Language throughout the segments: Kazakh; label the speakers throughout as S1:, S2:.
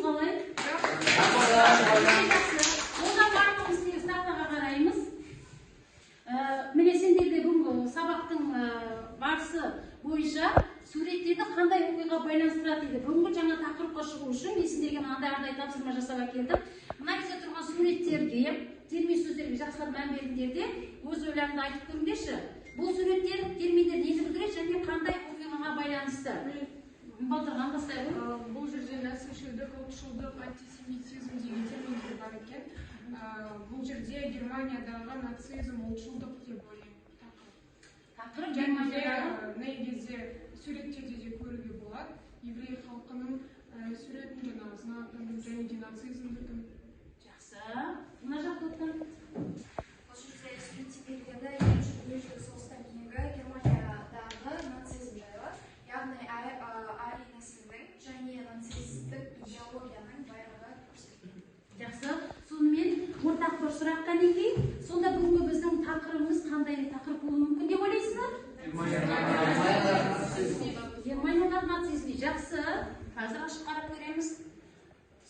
S1: қалай? Одан барлығымыз сегіз тақтаға қараймыз. Міне сендерде бүгінгі сабақтың барысы бойынша суреттерді қандай оқиғаға байланыстырады дейді. Бүгінгі жаңа тақырыпқа шығу үшін мен сендерге мынандай тапсырма жасап әкелдім. Мына жерде тұрған суреттерге, термин сөздерге жақсылап мән беріңдер де өз ойларыңды айтып көріңдерші. Бұл суреттер терминдер нені білдіреді және қандай оқиғаға байланысты? Балтырған бастай ғой.
S2: Бұл жерде нәсілшілдік, ұлтшылдық, антисемитизм деген терминдер бар екен. Бұл жерде Германиядағы нацизм, ұлтшылдық деп ойлаймын.
S1: Тақырып Германиядағы
S2: негізі суреттерде де көруге болады. Еврей халқының суретін жаңағы знакын және де нацизмдікін.
S1: Жақсы. Мына жақта отқан.
S3: Осы жерде суретте белгілі екінші дүниежүзілік соғыстан кейінгі Германиядағы нацизм жайлы, яғни арий нәсілдің және нацистік идеологияның байрағы көрсетілген.
S1: Жақсы. Сонымен ортақ бір сұрақ қанекей. Сонда бүгінгі біздің тақырыбымыз қандай тақырып болуы мүмкін деп ойлайсыздар? Германиядағы нацизм. Жақсы. Қазір ашып қарап көреміз.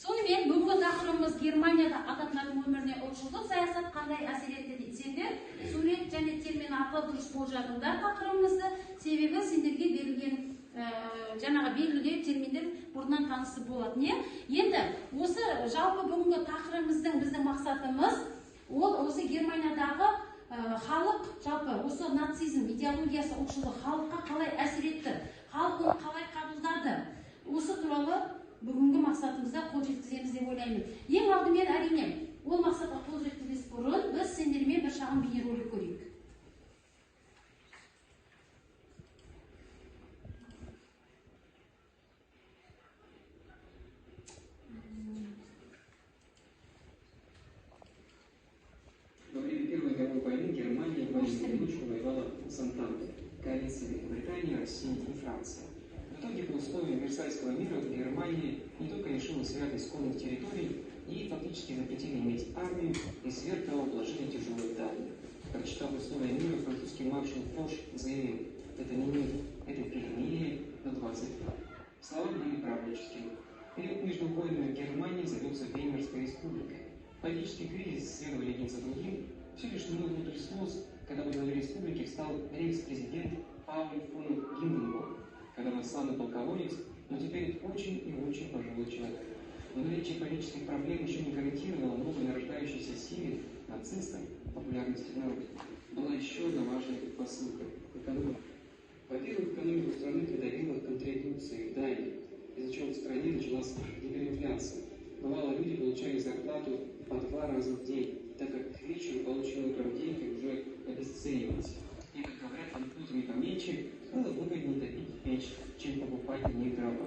S1: Сонымен бүгінгі тақырыбымыз Германияда адамдардың өміріне ұлтшылдық саясат қандай әсер етті дейді. Сендер сурет және термин арқылы дұрыс болжадыңдар тақырыбымызды. Себебі сендерге берілген жаңағы белгілі терминдер бұрыннан танысы болады. Не? Енді осы жалпы бүгінгі тақырыбымыздың біздің мақсатымыз ол осы Германиядағы халық жалпы осы нацизм идеологиясы ұлтшылдық халыққа қалай әсер етті, халық оны қалай қабылдады. Осы туралы бүгінгі мақсатымызда қол жеткіземіз деп ойлаймын. Ең алдымен әрине ол мақсатқа қол жеткізбес бұрын біз сендермен бір шағын бейнеролик көрейік.
S4: Во время Первой мировой войны Германия в одиночку воевала с Антантой, коалицией Великобритании, России и Франции. В итоге, по условиям Версальского мира, Германия не только лишилась ряда исконных территорий, ей фактически запретили иметь армию и сверх того положили тяжелые дани. Прочитав условия мира, французский маршал Фош заявил: это не мир, это перемирие на 20 лет. Слова были пророческими. Период между войнами в Германии зовется Веймарской республикой. Политический кризис следовали один за другим. Все лишь немного утряслось, когда во главе республики встал рейхс-президент Пауль фон Гинденбург, когда он славный полководец, но теперь очень и очень пожилой человек. Но наличие политических проблем еще не гарантировало новой нарождающейся силе нацистам популярности в народе. Была еще одна важная предпосылка – экономика. Во-первых, экономику страны придавила контрибуции в Дании, из-за чего в стране началась гиперинфляция. Бывало, люди получали зарплату по 2 раза в день, так как к вечеру полученные утром деньги уже обесценивались. И, как говорят, анекдотами поменьше, было выгоднее топить печь, чем покупать в ней дрова.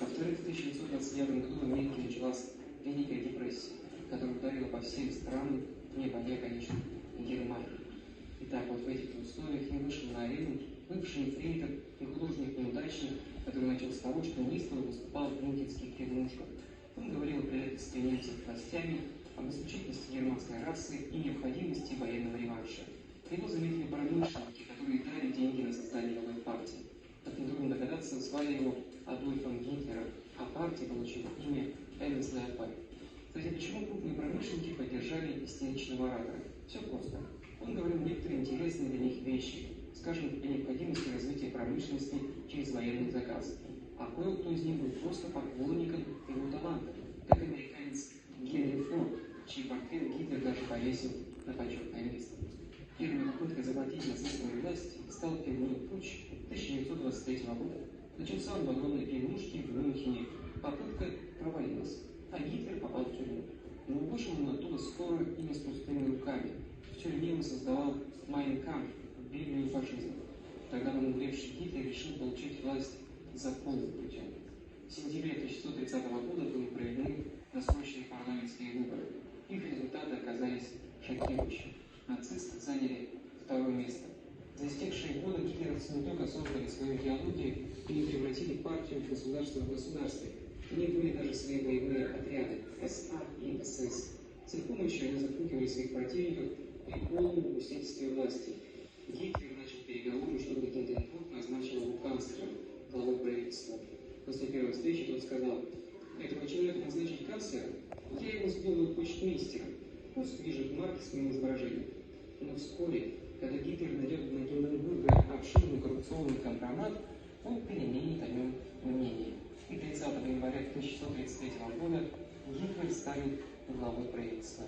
S4: Во-вторых, в 1929 году в Америке началась Великая депрессия, которая ударила по всем странам, не обойдя, конечно, Германию. Итак, вот в этих условиях я вышел на арену бывший ефрейтор и художник-неудачник, который начал с того, что неистово выступал в мюнхенских пивнушках. Он говорил о предательстве немцев властями, об исключительности германской расы и необходимости военного реванша. Его заметили промышленники, которые дали деньги на создание новой партии. Как нетрудно догадаться, звали его Адольфом Гитлером, а партия получила имя НСДАП. Кстати, почему крупные промышленники поддержали истеричного оратора? Все просто. Он говорил некоторые интересные для них вещи, скажем, о необходимости развития промышленности через военный заказ. А кое-кто из них был просто поклонником его таланта, как американец Генри Форд, чей портрет Гитлер даже повесил на почетное место. Первой попыткой захватить нацистскую власть стал пивной путч 1923 года. Начался он в огромной пивнушке в Мюнхене. Попытка провалилась, а Гитлер попал в тюрьму. Но вышел он оттуда скоро и не с пустыми руками. В тюрьме он создавал Mein Kampf, Библию фашизма. Тогда умерший Гитлер решил получить власть законным путем. В сентябре 1930 года были проведены досрочные парламентские выборы. Их результаты оказались шокирующими. Нацисты заняли 2-е место. За истекшие годы гитлеровцы не только создали свою идеологию и не превратили партию в государство в государстве. У них были даже свои боевые отряды СА и СС. С их помощью они запугивали своих противников при полном усильстве власти. Гитлер начал переговоры, чтобы Гинденбург назначил его канцлером, главой правительства. После первой встречи тот сказал: этого человека назначили канцлером, я его сделаю почтмейстером. Пусть движет марки с моим изображением. Но вскоре, когда Гитлер найдет на Гинденбурге обширный коррупционный компромат, он переменит о нем мнение. И 30 января 1933 года Гитлер станет главой правительства.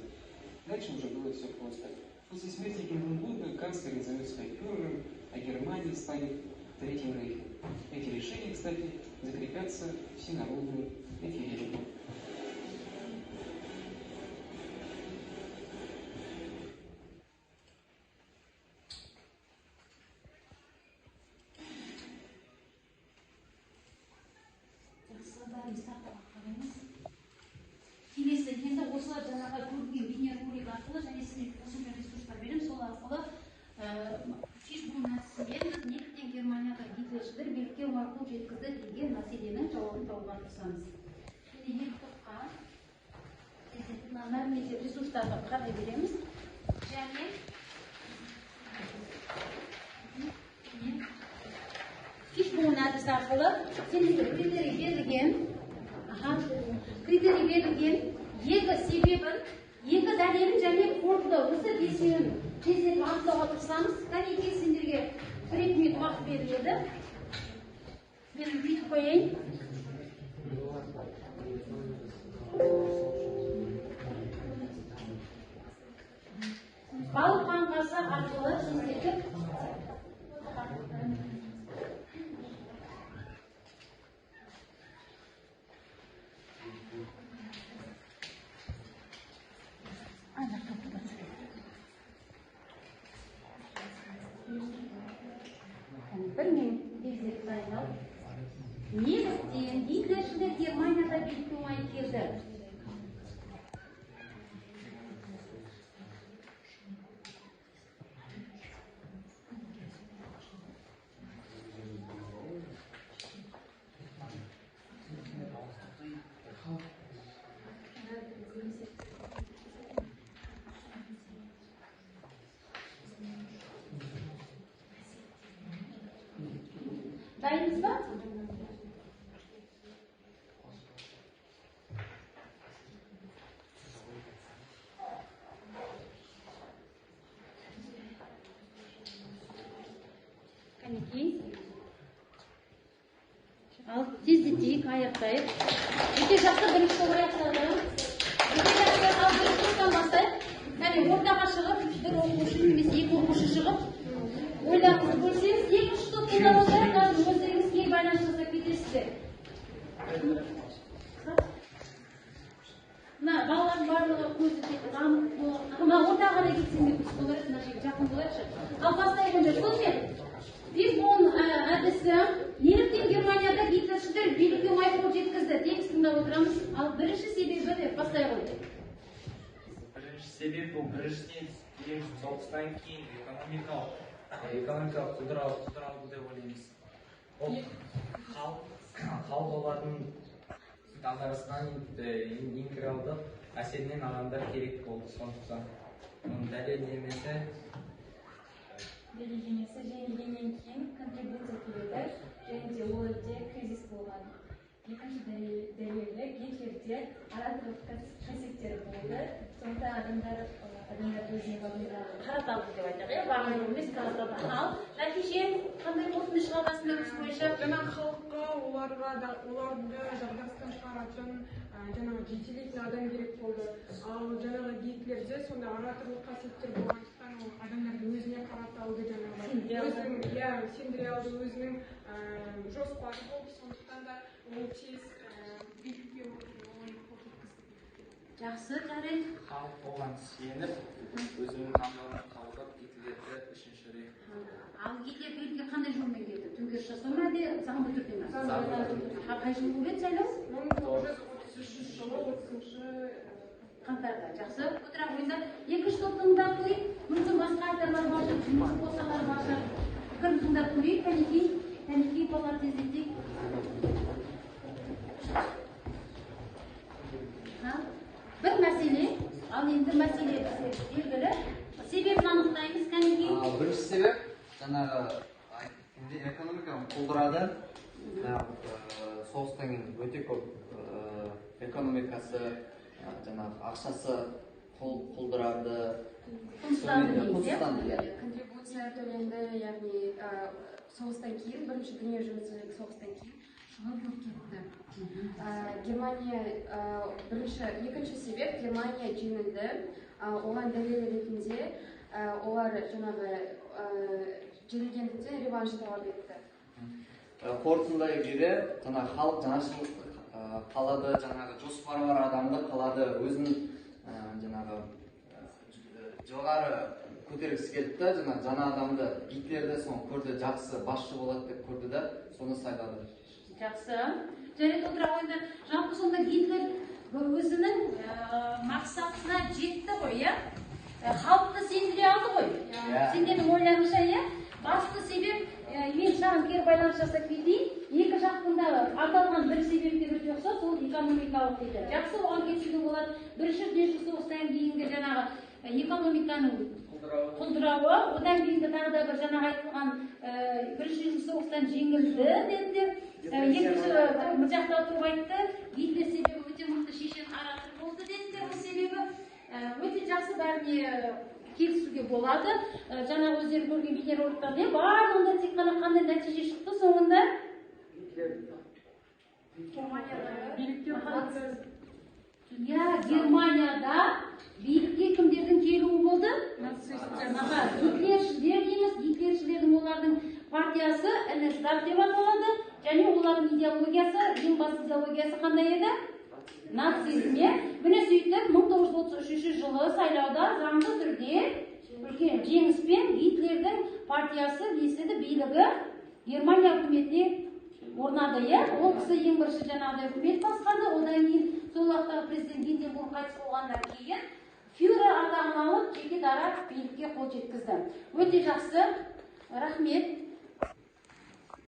S4: Дальше уже было все просто. После смерти Гинденбурга канцлер назовется фюрером, а Германия станет Третьим рейхом. Эти решения, кстати, закрепятся всенародным референдумом.
S1: Келесі енді осы жаңағы көрген бейнеролик арқылы және сізге қосымша ресурстар беремін, сол арқылы фишбон әдісімен біз неліктен Германияда гитлершілер билікке оңай қол жеткізді деген мәселенің жауабын табуға тырысамыз. Енді екі топқа мәлімет ресурстарды қарай береміз және фишбон әдісі арқылы сендерге критерий берілген екі себебін, екі дәлелін және қорытынды осы бесеуін тездетіп анықтауға тырысамыз. Кәнекей сендерге 1-2 минут уақыт беріледі. Мен бүйтіп қояйын. Балық қаңқасы арқылы тездетіп неліктен гитлершілер Германияда билікке оңай келді? Дайынсыз ба? Кәнекей. Ал тездетейік, аяқтайық. Өте жақсы бірінші топ аяқтады. Өте жақсы ал бірінші топтан бастайық. Кәне ортаға шығып, бір оқушы немесе екі оқушы шығып, ойларыңызды бөлсеңіз, екінші топтан бастайық, қазір өздеріңіз кей байланыс жасап кетесіздер. Мына балалардың барлығы көзі кетіп, ортаға қарай кетсем де дұрыс болар еді, мына жерге жақын болайықшы. Ал бастайық енді. Сонымен фишбон әдісі неліктен Германияда гитлершілер билікке оңай қол жеткізді? Текст тыңдап отырамыз. Ал бірінші себебі деп бастай қойды.
S5: Бірінші себеп бұл біріншіден соғыстан кейін экономикалық құлдырау деп ойлаймыз. Ол халық олардың дағдарысынан интегралдық әсерінен адамдар керек болды. Сондықтан оның дәлелдемесі
S6: жеңілгеннен кейін контрибуция келеді және де ол елде кризис болған. Екінші дәлелі Гитлерде ораторлық қасиеттері болды. Сондықтан адамдар өзіне
S1: Қараталды деп айтады, бағаны емес қараталды. Ал нәтиже қандай қорытынды шығарасыңдар өз бойынша?
S2: Жаңағы халыққа оларды дағдарыстан шығаратын жаңағы жетелейтін адам керек болды. Ал жаңағы Гитлерде сонда ораторлық қасиеттер болғандықтан ол адамдарды өзіне қараталды жаңағы сендіре алды, өзінің жоспары болды. Сондықтан да ол тез билікке оңай қол жеткізді.
S1: Жақсы, жарайды.
S5: халық оған сеніп, өзінің таңдауын қабылдап Гитлерді үшінші рет.
S1: Ал Гитлер билікке қандай жолмен келді? Төңкеріс жасау ма әлде заңды түрде ме? Қай жылы болып еді сайлау?
S2: 1933 жылы 30
S1: қаңтарда. Жақсы, отыра қойыңдар. Екінші топты тыңдап көрейік. Мүмкін басқа айтарлар бар шығар, жұмыс болсалар бар шығар. Пікірін тыңдап көрейік. Кәнекей балалар тездетейік. Бір мәселе, ал енді мәселе белгілі. Себебін анықтаймыз, Кәнекей.
S7: Бірінші себеп, жаңағы экономиканы құлдырады. Соғыстан кейін өте көп экономикасы, жаңағы ақшасы құлдырады,
S1: құнсызданды.
S8: Контрибуция төленді, яғни соғыстан кейін, бірінші дүниежүзілік соғыстан кейін шығып жоқ кетті. Германия екінші себеп Германия жеңілді. Оған дәлел ретінде олар жаңағы жеңілгендіктен реванш талап етті.
S7: Қорытындылай келе, жаңағы халық жаңашылдық қалады, жаңағы жоспары бар адамды қалады, өзінің жаңағы жоғары көтергісі келді да, жаңа адамды Гитлерді соны көрді, жақсы басшы болады деп көрді да, соны сайлады.
S1: Жақсы. Жарайды, отыра қойыңдар. Жалпы сонда Гитлер өзінің мақсатына жетті ғой, иә? Халықты сендіре алды ғой. Сендердің ойларыңша, иә? Басты себеп, мен саған кері байланыс жасап кетейін. Екі жақтың да аталған бір себептер өте ұқсас, сол экономикалық дейді. Жақсы, оған келісуге болады. Бірінші дүниежүзілік соғыстан кейінгі жаңағы экономиканың құлдырауы, одан кейінгі тағы да бір жаңағы айтылған бірінші дүниежүзілік соғыстан жеңілді дедіңдер. Екінші бір жақта тұрып айтты, Гитлер себебі өте мықты шешен оратор болды дедіңдер. Бұл себебі өте жақсы, бәріне келісуге болады. Жаңа өздері көрген бейнероликтарда барлығында тек қана қандай нәтиже шықты соңында? Германияда билікке кімдердің келуі болды? Гитлершілер дейміз. Гитлершілердің олардың партиясы НСДАП деп аталады. Және олардың идеологиясы, ең басты идеологиясы қандай еді? Нацизм. Міне сөйтіп 1933 жылы сайлауда заңды түрде үлкен жеңіспен Гитлердің партиясы бесіді билігі Германия үкіметіне орнады. Ол кісі ең бірінші жаңағыдай үкімет басқарды. Одан кейін сол уақыттағы президент Гинденбург қайтыс болғаннан кейін фюрер атағын алып жеке дара билікке қол жеткізді. Өте жақсы. Рахмет.